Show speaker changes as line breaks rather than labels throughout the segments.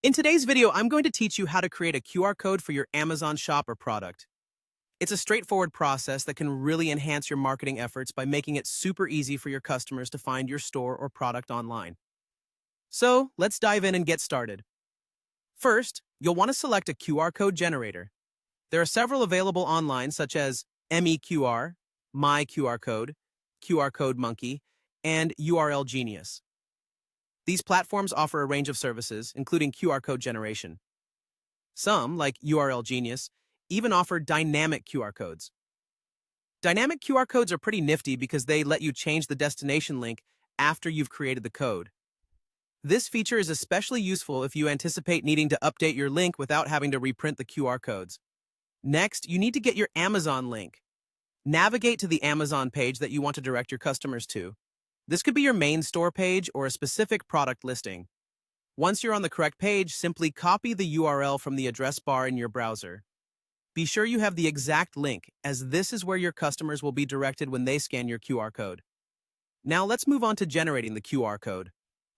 In today's video, I'm going to teach you how to create a QR code for your Amazon shop or product. It's a straightforward process that can really enhance your marketing efforts by making it super easy for your customers to find your store or product online. So, let's dive in and get started. First, you'll want to select a QR code generator. There are several available online, such as MEQR, My QR Code, QR Code Monkey, and URL Genius. These platforms offer a range of services, including QR code generation. Some, like URL Genius, even offer dynamic QR codes. Dynamic QR codes are pretty nifty because they let you change the destination link after you've created the code. This feature is especially useful if you anticipate needing to update your link without having to reprint the QR codes. Next, you need to get your Amazon link. Navigate to the Amazon page that you want to direct your customers to. This could be your main store page or a specific product listing. Once you're on the correct page, simply copy the URL from the address bar in your browser. Be sure you have the exact link, as this is where your customers will be directed when they scan your QR code. Now let's move on to generating the QR code.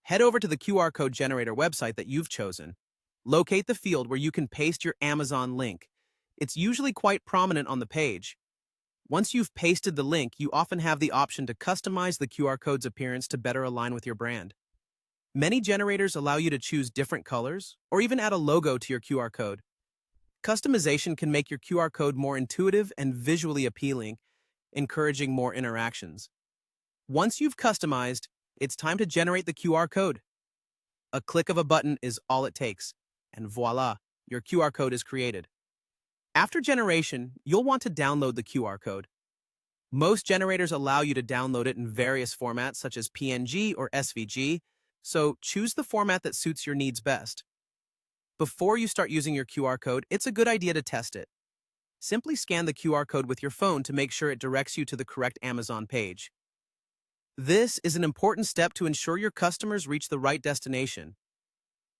Head over to the QR code generator website that you've chosen. Locate the field where you can paste your Amazon link. It's usually quite prominent on the page. Once you've pasted the link, you often have the option to customize the QR code's appearance to better align with your brand. Many generators allow you to choose different colors, or even add a logo to your QR code. Customization can make your QR code more intuitive and visually appealing, encouraging more interactions. Once you've customized, it's time to generate the QR code. A click of a button is all it takes, and voila, your QR code is created. After generation, you'll want to download the QR code. Most generators allow you to download it in various formats such as PNG or SVG, so choose the format that suits your needs best. Before you start using your QR code, it's a good idea to test it. Simply scan the QR code with your phone to make sure it directs you to the correct Amazon page. This is an important step to ensure your customers reach the right destination.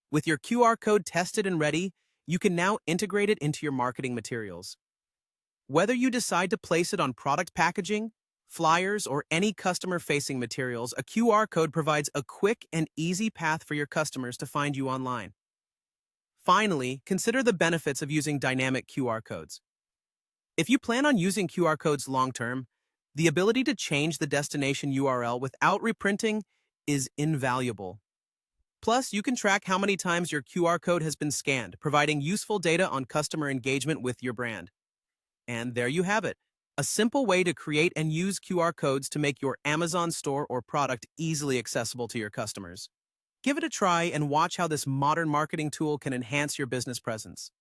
With your QR code tested and ready, you can now integrate it into your marketing materials. Whether you decide to place it on product packaging, flyers, or any customer-facing materials, a QR code provides a quick and easy path for your customers to find you online. Finally, consider the benefits of using dynamic QR codes. If you plan on using QR codes long-term, the ability to change the destination URL without reprinting is invaluable. Plus, you can track how many times your QR code has been scanned, providing useful data on customer engagement with your brand. And there you have it, a simple way to create and use QR codes to make your Amazon store or product easily accessible to your customers. Give it a try and watch how this modern marketing tool can enhance your business presence.